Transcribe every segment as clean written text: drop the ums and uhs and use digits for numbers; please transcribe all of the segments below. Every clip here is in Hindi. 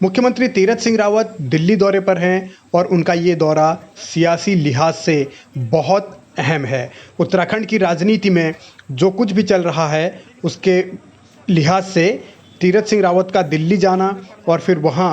मुख्यमंत्री तीरथ सिंह रावत दिल्ली दौरे पर हैं और उनका ये दौरा सियासी लिहाज से बहुत अहम है। उत्तराखंड की राजनीति में जो कुछ भी चल रहा है उसके लिहाज से तीरथ सिंह रावत का दिल्ली जाना और फिर वहाँ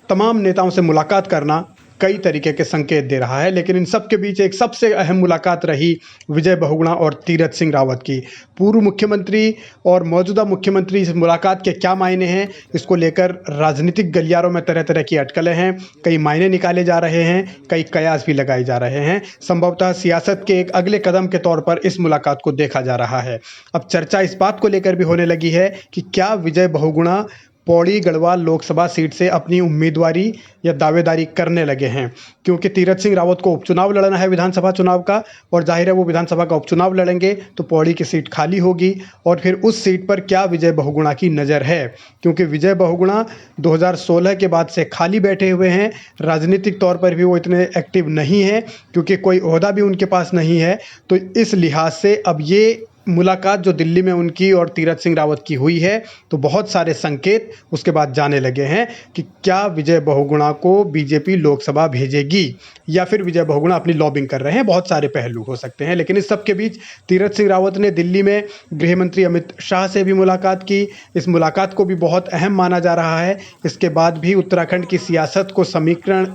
तमाम नेताओं से मुलाकात करना कई तरीके के संकेत दे रहा है। लेकिन इन सब के बीच एक सबसे अहम मुलाकात रही विजय बहुगुणा और तीरथ सिंह रावत की। पूर्व मुख्यमंत्री और मौजूदा मुख्यमंत्री इस मुलाकात के क्या मायने हैं, इसको लेकर राजनीतिक गलियारों में तरह तरह की अटकलें हैं। कई मायने निकाले जा रहे हैं, कई कयास भी लगाए जा रहे हैं। संभवतः सियासत के एक अगले कदम के तौर पर इस मुलाकात को देखा जा रहा है। अब चर्चा इस बात को लेकर भी होने लगी है कि क्या विजय बहुगुणा पौड़ी गढ़वाल लोकसभा सीट से अपनी उम्मीदवारी या दावेदारी करने लगे हैं, क्योंकि तीरथ सिंह रावत को उपचुनाव लड़ना है विधानसभा चुनाव का, और जाहिर है वो विधानसभा का उपचुनाव लड़ेंगे तो पौड़ी की सीट खाली होगी। और फिर उस सीट पर क्या विजय बहुगुणा की नज़र है, क्योंकि विजय बहुगुणा 2016 के बाद से खाली बैठे हुए हैं। राजनीतिक तौर पर भी वो इतने एक्टिव नहीं हैं, क्योंकि कोई ओहदा भी उनके पास नहीं है। तो इस लिहाज से अब ये मुलाकात जो दिल्ली में उनकी और तीरथ सिंह रावत की हुई है, तो बहुत सारे संकेत उसके बाद जाने लगे हैं कि क्या विजय बहुगुणा को बीजेपी लोकसभा भेजेगी या फिर विजय बहुगुणा अपनी लॉबिंग कर रहे हैं। बहुत सारे पहलू हो सकते हैं। लेकिन इस सब के बीच तीरथ सिंह रावत ने दिल्ली में गृह मंत्री अमित शाह से भी मुलाकात की। इस मुलाकात को भी बहुत अहम माना जा रहा है। इसके बाद भी उत्तराखंड की सियासत को समीकरण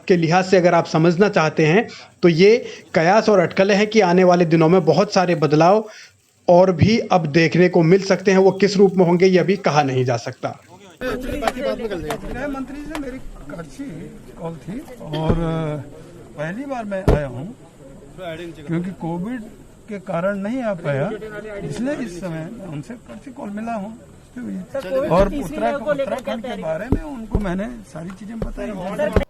के लिहाज से अगर आप समझना चाहते हैं तो ये कयास और अटकलें हैं कि आने वाले दिनों में बहुत सारे बदलाव और भी अब देखने को मिल सकते हैं। वो किस रूप में होंगे ये अभी कहा नहीं जा सकता। गृह मंत्री से मेरी कॉल थी और पहली बार मैं आया हूँ, क्योंकि कोविड के कारण नहीं आ पाया, इसलिए इस समय उनसे कल कॉल मिला हूँ और उत्तराखंड के बारे में उनको मैंने सारी चीजें बताई।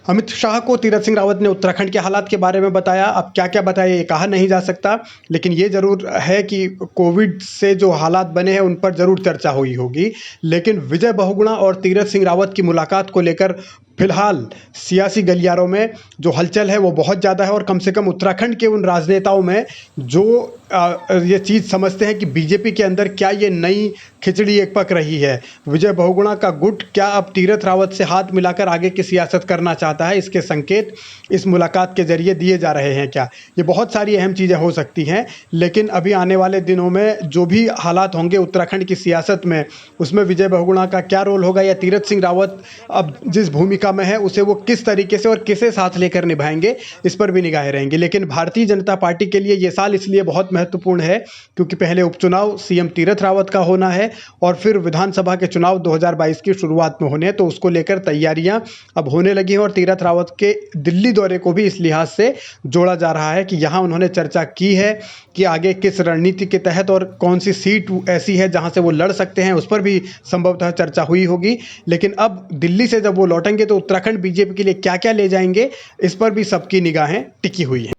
अमित शाह को तीरथ सिंह रावत ने उत्तराखंड के हालात के बारे में बताया। अब क्या क्या बताया ये कहा नहीं जा सकता, लेकिन ये ज़रूर है कि कोविड से जो हालात बने हैं उन पर ज़रूर चर्चा हुई होगी। लेकिन विजय बहुगुणा और तीरथ सिंह रावत की मुलाकात को लेकर फिलहाल सियासी गलियारों में जो हलचल है वो बहुत ज़्यादा है। और कम से कम उत्तराखंड के उन राजनेताओं में जो ये चीज़ समझते हैं कि बीजेपी के अंदर क्या ये नई खिचड़ी एक पक रही है, विजय बहुगुणा का गुट क्या अब तीरथ रावत से हाथ मिलाकर आगे की सियासत करना चाहता है, इसके संकेत इस मुलाकात के जरिए दिए जा रहे हैं क्या। ये बहुत सारी अहम चीज़ें हो सकती हैं। लेकिन अभी आने वाले दिनों में जो भी हालात होंगे उत्तराखंड की सियासत में, उसमें विजय बहुगुणा का क्या रोल होगा या तीरथ सिंह रावत अब जिस भूमिका में है उसे वो किस तरीके से और किसे साथ लेकर निभाएंगे, इस पर भी निगाहें रहेंगी। लेकिन भारतीय जनता पार्टी के लिए ये साल इसलिए बहुत महत्वपूर्ण है क्योंकि पहले उपचुनाव सीएम तीरथ रावत का होना है और फिर विधानसभा के चुनाव 2022 की शुरुआत में होने हैं। तो उसको लेकर तैयारियां अब होने लगी हैं और तीरथ रावत के दिल्ली दौरे को भी इस लिहाज से जोड़ा जा रहा है कि यहाँ उन्होंने चर्चा की है कि आगे किस रणनीति के तहत और कौन सी सीट ऐसी है जहाँ से वो लड़ सकते हैं, उस पर भी संभवतः चर्चा हुई होगी। लेकिन अब दिल्ली से जब वो लौटेंगे तो उत्तराखंड बीजेपी के लिए क्या क्या ले जाएंगे, इस पर भी सबकी निगाहें टिकी हुई हैं।